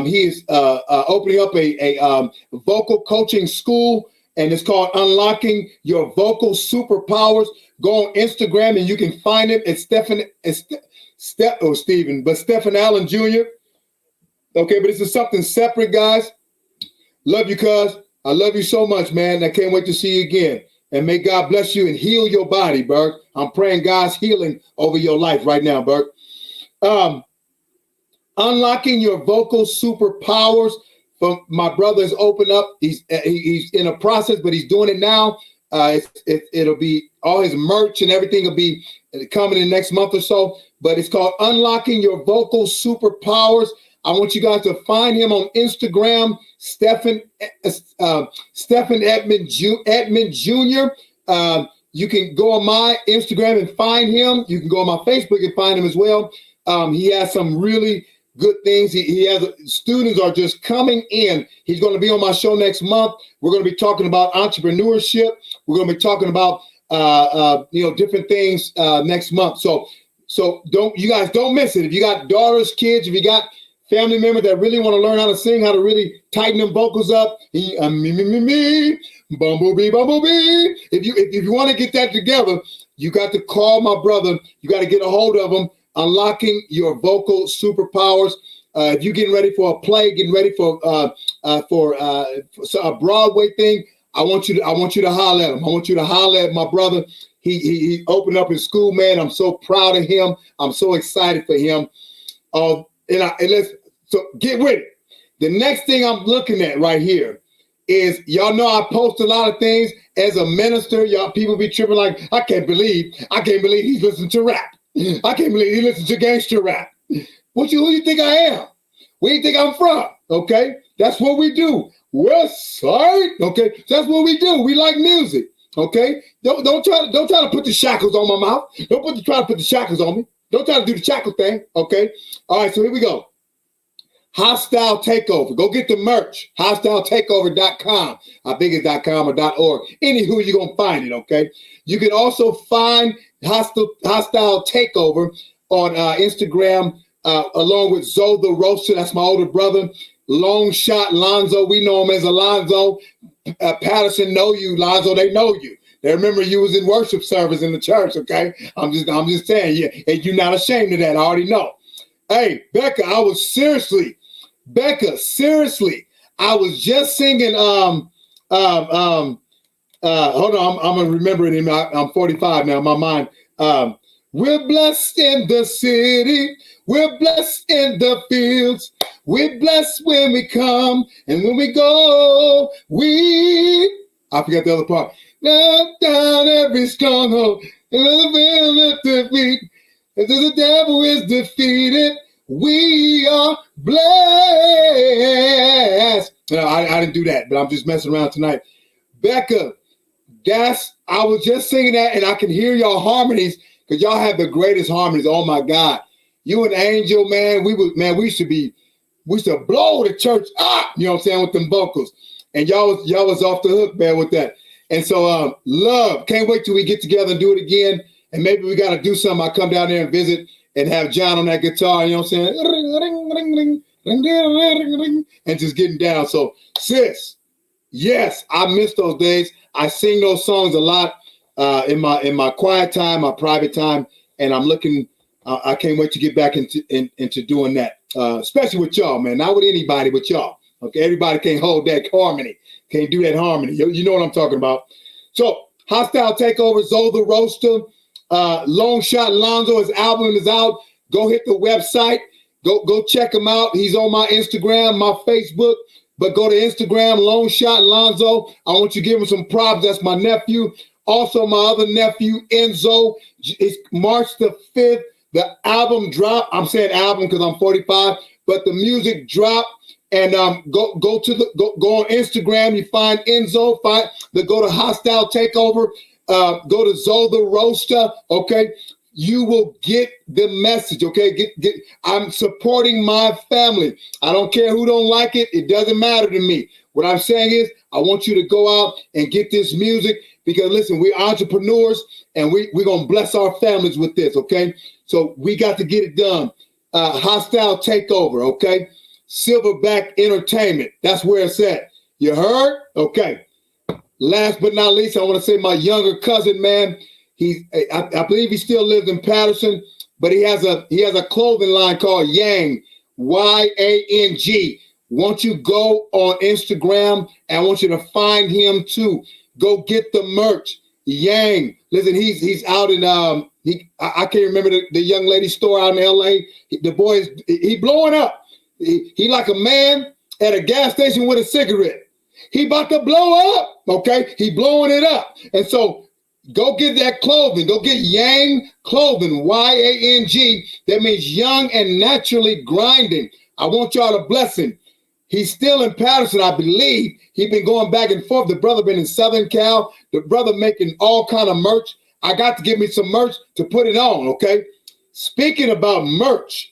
He is opening up a vocal coaching school, and it's called Unlocking Your Vocal Superpowers. Go on Instagram, and you can find it at Stephen Allen Jr. Okay, but this is something separate, guys. Love you, cuz. I love you so much, man. I can't wait to see you again. And may God bless you and heal your body, Burke. I'm praying God's healing over your life right now, Burke. Unlocking your vocal superpowers. From my brother's open up. He's in a process, but he's doing it now. It'll be all his merch and everything will be coming in the next month or so. But it's called Unlocking Your Vocal Superpowers. I want you guys to find him on Instagram, Stephen Edmond Jr. You can go on my Instagram and find him. You can go on my Facebook and find him as well. He has some really good things. He has students are just coming in. He's going to be on my show next month. We're going to be talking about entrepreneurship. We're going to be talking about different things next month. So you guys don't miss it. If you got daughters, kids, if you got family members that really want to learn how to sing, how to really tighten them vocals up. Bumblebee. If you want to get that together, you got to call my brother. You got to get a hold of him. Unlocking Your Vocal Superpowers. If you're getting ready for a play, getting ready for a Broadway thing, I want you to holler at him. I want you to holler at my brother. He opened up his school, man. I'm so proud of him. I'm so excited for him. So get with it. The next thing I'm looking at right here is, y'all know I post a lot of things as a minister. Y'all people be tripping like, I can't believe he's listening to rap. I can't believe he listens to gangster rap. Who you think I am? Where you think I'm from? Okay, that's what we do. West Side. Okay, that's what we do. We like music. Okay, don't try to put the shackles on my mouth. Try to put the shackles on me. Don't try to do the shackle thing. Okay, all right. So here we go. Hostile Takeover. Go get the merch. HostileTakeover.com. I think it's .com or .org. Anywho, you're gonna find it. Okay. You can also find Hostile Takeover on Instagram, along with Zoe the Roaster. That's my older brother. Long Shot Lonzo. We know him as Alonzo. Patterson know you, Lonzo. They know you. They remember you was in worship service in the church. Okay. I'm just saying, yeah, and you're not ashamed of that. I already know. Hey, Becca, seriously, I was just singing. Hold on, I'm gonna remember it. I'm 45 now. My mind. We're blessed in the city. We're blessed in the fields. We're blessed when we come and when we go. I forgot the other part. Down every stronghold and the defeat. Until the devil is defeated, we are blessed. No, I didn't do that, but I'm just messing around tonight. Becca, I was just singing that, and I can hear y'all harmonies, because y'all have the greatest harmonies. Oh my God. You and Angel, man, we used to blow the church up, you know what I'm saying, with them vocals. And y'all was off the hook, man, with that. And so love, can't wait till we get together and do it again. And maybe we got to do something. I come down there and visit and have John on that guitar, you know what I'm saying? And just getting down. So, sis, yes, I miss those days. I sing those songs a lot in my quiet time, my private time, and I'm looking. I can't wait to get back into doing that, especially with y'all, man. Not with anybody, but y'all. Okay, everybody can't hold that harmony. Can't do that harmony. You know what I'm talking about. So, Hostile Takeover, Zoe the Roaster. Long Shot Lonzo, his album is out. Go hit the website. Go check him out. He's on my Instagram, my Facebook. But go to Instagram, Long Shot Lonzo. I want you to give him some props. That's my nephew. Also, my other nephew, Enzo. It's March the 5th. The album drop. I'm saying album because I'm 45, but the music drop. And go on Instagram. You find Enzo. Go to Hostile Takeover. Go to Zoe the Roaster. Okay, you will get the message. Okay, I'm supporting my family. I don't care who don't like it. It doesn't matter to me. What I'm saying is, I want you to go out and get this music, because listen, we're entrepreneurs and we're gonna bless our families with this. Okay, so we got to get it done. Hostile Takeover. Okay, Silverback Entertainment. That's where it's at. You heard? Okay. Last but not least, I want to say my younger cousin, man. I believe he still lives in Patterson, but he has a clothing line called Yang, Yang. Won't you go on Instagram, and I want you to find him too. Go get the merch. Yang. Listen, he's out in I can't remember the young lady store out in LA. The boy he blowing up. He like a man at a gas station with a cigarette. He about to blow up, okay? He blowing it up. And so go get that clothing. Go get Yang Clothing, Yang. That means young and naturally grinding. I want y'all to bless him. He's still in Patterson, I believe. He's been going back and forth. The brother been in Southern Cal. The brother making all kind of merch. I got to get me some merch to put it on, okay? Speaking about merch,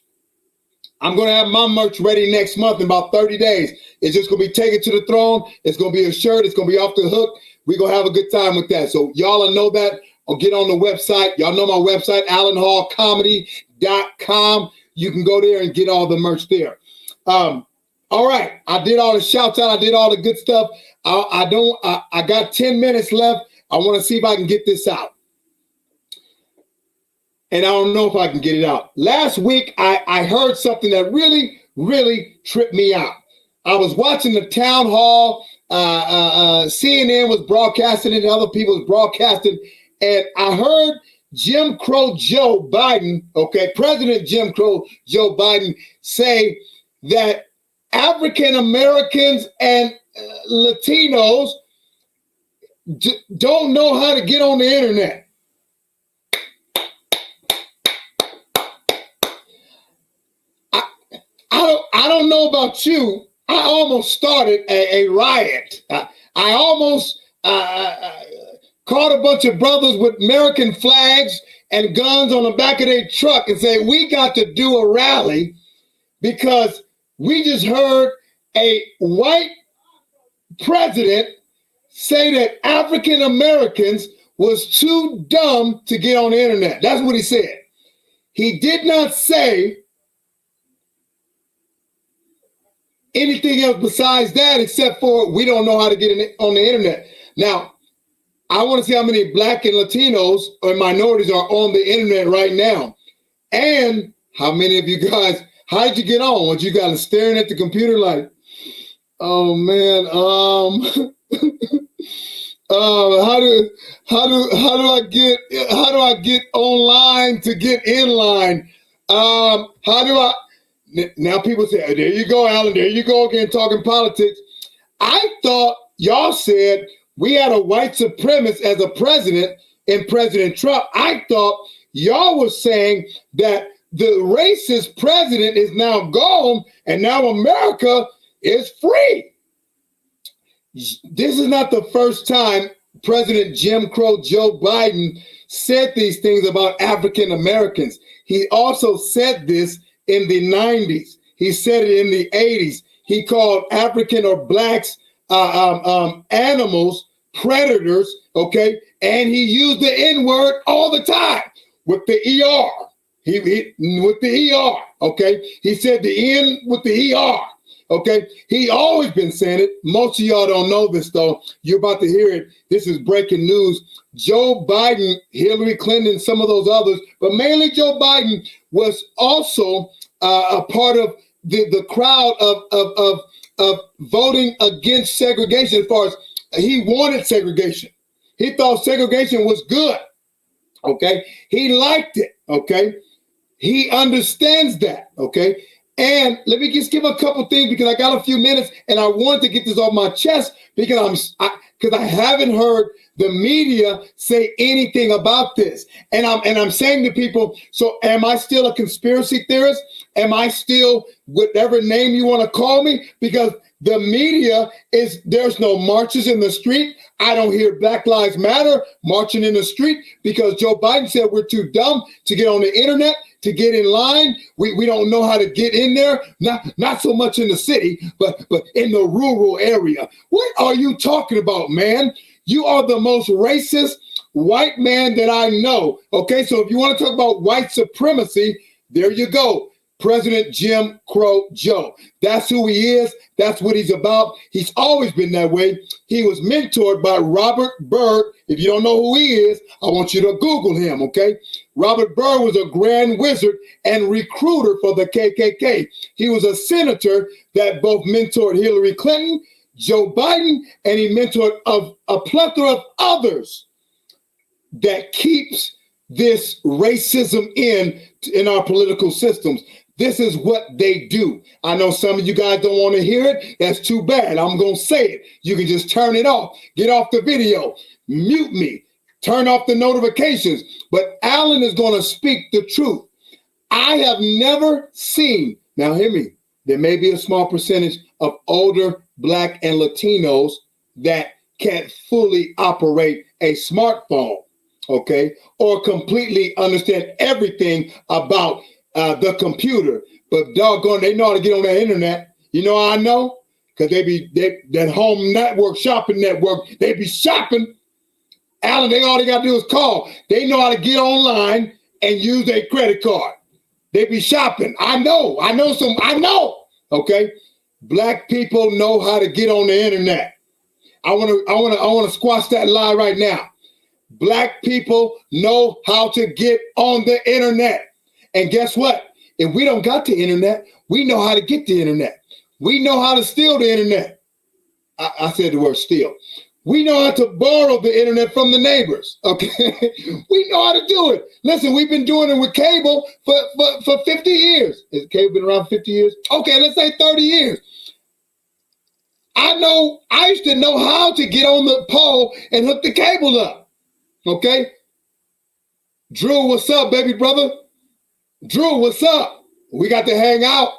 I'm going to have my merch ready next month in about 30 days. It's just going to be taken to the throne. It's going to be a shirt. It's going to be off the hook. We're going to have a good time with that. So y'all know that. Or get on the website. Y'all know my website, AllenHallComedy.com. You can go there and get all the merch there. All right. I did all the shouts out. I did all the good stuff. I got 10 minutes left. I want to see if I can get this out. And I don't know if I can get it out. Last week, I heard something that really really tripped me out. I was watching the town hall. CNN was broadcasting it, and other people was broadcasting, and I heard Jim Crow Joe Biden, okay, President Jim Crow Joe Biden, say that African Americans and Latinos don't know how to get on the internet. I don't know about you. I almost started a riot. I almost caught a bunch of brothers with American flags and guns on the back of their truck and say, we got to do a rally because we just heard a white president say that African Americans was too dumb to get on the internet. That's what he said. He did not say anything else besides that, except for we don't know how to get on the internet. Now, I want to see how many Black and Latinos or minorities are on the internet right now. And how many of you guys, how'd you get on? Was you guys staring at the computer like, oh man, how do I get online to get in line? Now people say, oh, there you go, Alan, there you go again talking politics. I thought y'all said we had a white supremacist as a president in President Trump. I thought y'all were saying that the racist president is now gone and now America is free. This is not the first time President Jim Crow Joe Biden said these things about African Americans. He also said this in the 90s. He said it in the 80s. He called African or blacks animals, predators, okay? And he used the N-word all the time with the ER. With the ER, okay? He said the N with the ER, okay? He always been saying it. Most of y'all don't know this, though. You're about to hear it. This is breaking news. Joe Biden, Hillary Clinton, some of those others, but mainly Joe Biden was also a part of the crowd of voting against segregation. As far as he wanted segregation, he thought segregation was good. Okay, he liked it. Okay, he understands that. Okay, and let me just give a couple things because I got a few minutes and I wanted to get this off my chest because I haven't heard the media say anything about this. And I'm saying to people, so am I still a conspiracy theorist? Am I still whatever name you want to call me? Because the media there's no marches in the street. I don't hear Black Lives Matter marching in the street because Joe Biden said we're too dumb to get on the internet, to get in line. We don't know how to get in there. Not so much in the city, but in the rural area. What are you talking about, man? You are the most racist white man that I know. Okay, so if you want to talk about white supremacy, there you go. President Jim Crow Joe. That's who he is. That's what he's about. He's always been that way. He was mentored by Robert Byrd. If you don't know who he is, I want you to Google him, okay? Robert Byrd was a grand wizard and recruiter for the KKK. He was a senator that both mentored Hillary Clinton, Joe Biden, and he mentored a plethora of others that keeps this racism in our political systems. This is what they do. I know some of you guys don't want to hear it. That's too bad. I'm going to say it. You can just turn it off. Get off the video. Mute me. Turn off the notifications. But Alan is going to speak the truth. I have never seen, now hear me, there may be a small percentage of older Black and Latinos that can't fully operate a smartphone, okay, or completely understand everything about the computer, but doggone, they know how to get on that internet. You know how I know? Because that home network, shopping network, they be shopping. Alan, all they got to do is call. They know how to get online and use their credit card. They be shopping. I know. Okay? Black people know how to get on the internet. I want to squash that lie right now. Black people know how to get on the internet. And guess what? If we don't got the internet, we know how to get the internet. We know how to steal the internet. I said the word steal. We know how to borrow the internet from the neighbors, okay? We know how to do it. Listen, we've been doing it with cable for 50 years. Has cable been around 50 years? Okay, let's say 30 years. I used to know how to get on the pole and hook the cable up, okay? Drew, what's up, baby brother? Drew, what's up? We got to hang out.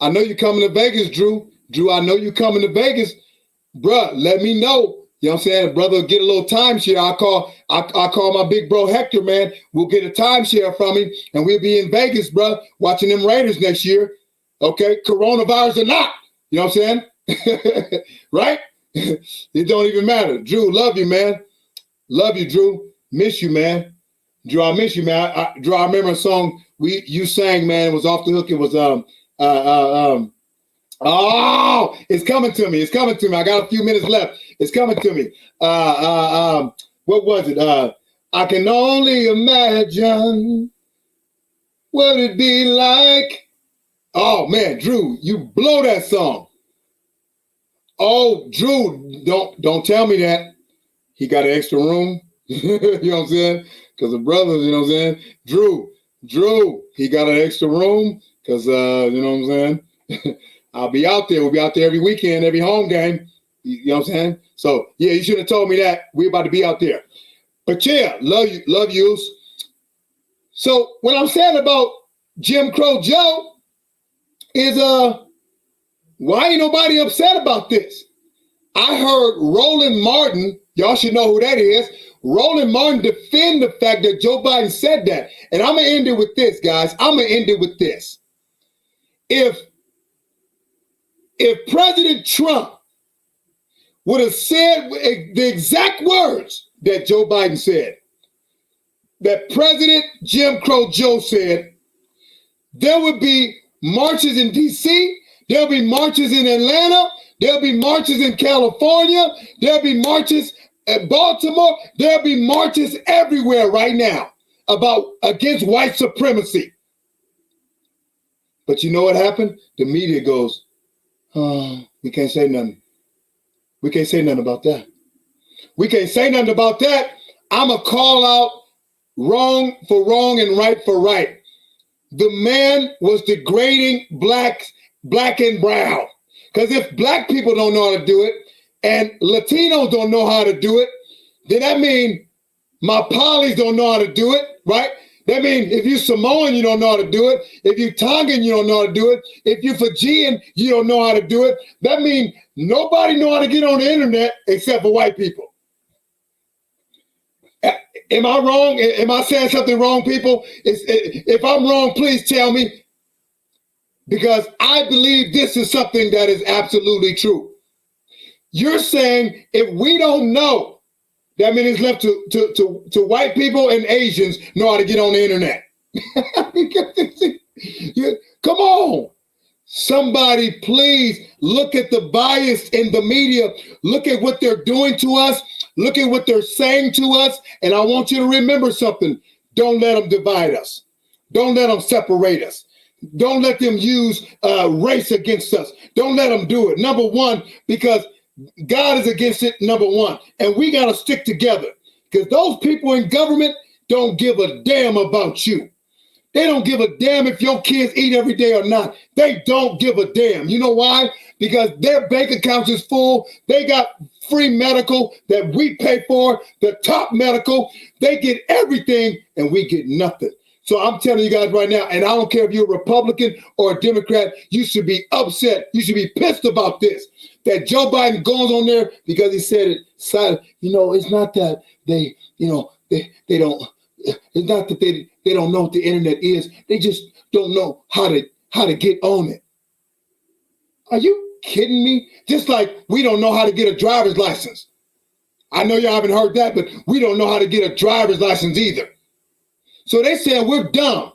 I know you're coming to Vegas, Drew. Drew, I know you're coming to Vegas. Bruh, let me know. You know what I'm saying? Brother, get a little timeshare. I'll call my big bro Hector, man. We'll get a timeshare from him, and we'll be in Vegas, bruh, watching them Raiders next year. Okay? Coronavirus or not. You know what I'm saying? Right? It don't even matter. Drew, love you, man. Love you, Drew. Miss you, man. Drew, I miss you, man. Drew, I remember a song you sang, man. It was off the hook. It was oh, it's coming to me. It's coming to me. I got a few minutes left. It's coming to me. What was it? I can only imagine what it'd be like. Oh man, Drew, you blow that song. Oh, Drew, don't tell me that. He got an extra room. You know what I'm saying? Because the brothers, you know what I'm saying? Drew, he got an extra room because you know what I'm saying? I'll be out there. We'll be out there every weekend, every home game. You know what I'm saying? So yeah, you should have told me that. We're about to be out there. But yeah, love you. So what I'm saying about Jim Crow Joe is why ain't nobody upset about this? I heard Roland Martin, y'all should know who that is. Roland Martin defend the fact that Joe Biden said that. And I'm gonna end it with this, guys. I'm gonna end it with this. If President Trump would have said the exact words that Joe Biden said, that President Jim Crow Joe said, there would be marches in D.C., there'll be marches in Atlanta, there'll be marches in California, there'll be marches at Baltimore, there'll be marches everywhere right now against white supremacy. But you know what happened? The media goes, we can't say nothing. We can't say nothing about that. We can't say nothing about that. I'm going to call out wrong for wrong and right for right. The man was degrading black and brown. Because if black people don't know how to do it and Latinos don't know how to do it, then that means my polys don't know how to do it, right? That means if you Samoan, you don't know how to do it. If you Tongan, you don't know how to do it. If you Fijian, you don't know how to do it. That means nobody know how to get on the internet except for white people. Am I wrong? Am I saying something wrong, people? If I'm wrong, please tell me. Because I believe this is something that is absolutely true. You're saying if we don't know, that means it's left to white people and Asians know how to get on the internet. Come on. Somebody please look at the bias in the media. Look at what they're doing to us. Look at what they're saying to us. And I want you to remember something. Don't let them divide us. Don't let them separate us. Don't let them use race against us. Don't let them do it. Number one, because God is against it, number one. And we got to stick together because those people in government don't give a damn about you. They don't give a damn if your kids eat every day or not. They don't give a damn. You know why? Because their bank accounts is full. They got free medical that we pay for, the top medical. They get everything and we get nothing. So I'm telling you guys right now, and I don't care if you're a Republican or a Democrat, you should be upset. You should be pissed about this. That Joe Biden goes on there because he said it silent. You know, it's not that they don't, it's not that they don't know what the internet is. They just don't know how to get on it. Are you kidding me? Just like we don't know how to get a driver's license. I know y'all haven't heard that, but we don't know how to get a driver's license either. So they saying we're dumb.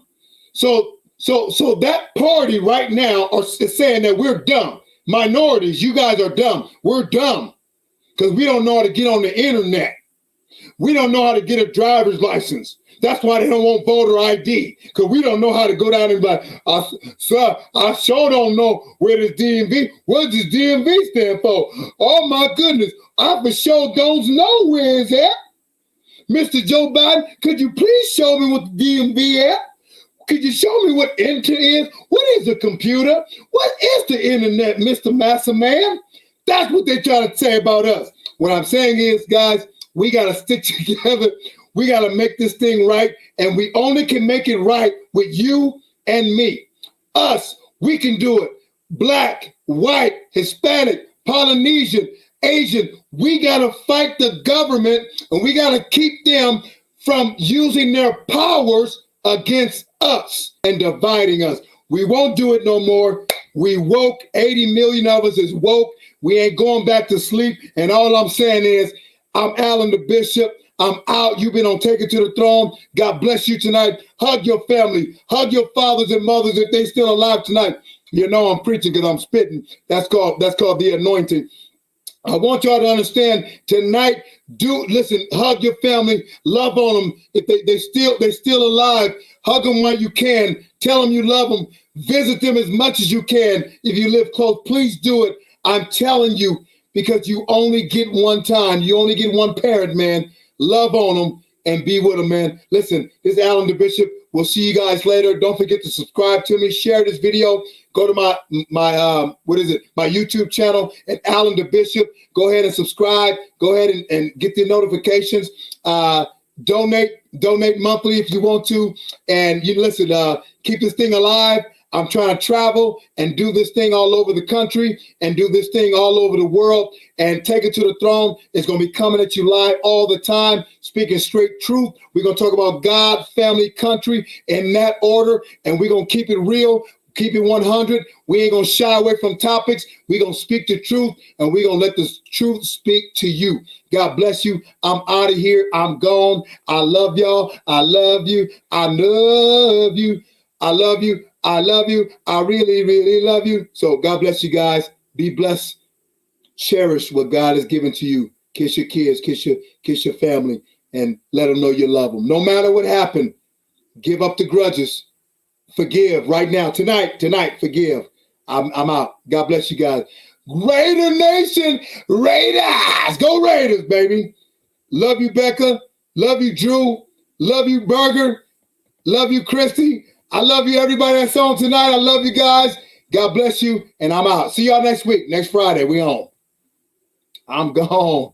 So that party right now is saying that we're dumb. Minorities, you guys are dumb. We're dumb because we don't know how to get on the internet. We don't know how to get a driver's license. That's why they don't want voter ID, because we don't know how to go down and be like, sir, I sure don't know where this DMV, what does DMV stand for? Oh my goodness, I for sure don't know where it's at. Mr. Joe Biden, could you please show me what the DMV at? Could you show me what Enter is? What is a computer? What is the internet, Mr. Massa Man? That's what they're trying to say about us. What I'm saying is, guys, we got to stick together. We got to make this thing right. And we only can make it right with you and me. Us, we can do it. Black, white, Hispanic, Polynesian, Asian. We got to fight the government, and we got to keep them from using their powers against us and dividing us. We won't do it no more. We woke. 80 million of us is woke. We ain't going back to sleep. And all I'm saying is, I'm Alan the Bishop. I'm out. You've been on Take It to the Throne. God bless you tonight. Hug your family. Hug your fathers and mothers if they still alive tonight. You know I'm preaching because I'm spitting. That's called the anointing. I want y'all to understand tonight. Listen, hug your family, love on them. If they still alive, hug them while you can. Tell them you love them. Visit them as much as you can. If you live close, please do it. I'm telling you, because you only get one time. You only get one parent, man. Love on them and be with them, man. Listen, this is Alan the Bishop. We'll see you guys later. Don't forget to subscribe to me. Share this video. Go to my YouTube channel at Alan the Bishop. Go ahead and subscribe. Go ahead and get the notifications. Donate monthly if you want to. And you listen, keep this thing alive. I'm trying to travel and do this thing all over the country and do this thing all over the world and Take It to the Throne. It's going to be coming at you live all the time, speaking straight truth. We're going to talk about God, family, country in that order, and we're going to keep it real, keep it 100. We ain't going to shy away from topics. We're going to speak the truth, and we're going to let the truth speak to you. God bless you. I'm out of here. I'm gone. I love y'all. I love you. I love you. I love you. I love you. I really, really love you. So God bless you guys. Be blessed. Cherish what God has given to you. Kiss your kids, kiss your family, and let them know you love them. No matter what happened, give up the grudges. Forgive right now. Tonight, forgive. I'm out. God bless you guys. Raider Nation, Raiders. Go Raiders, baby. Love you, Becca. Love you, Drew. Love you, Burger. Love you, Christy. I love you, everybody that's on tonight. I love you guys. God bless you, and I'm out. See y'all next week, next Friday. We on. I'm gone.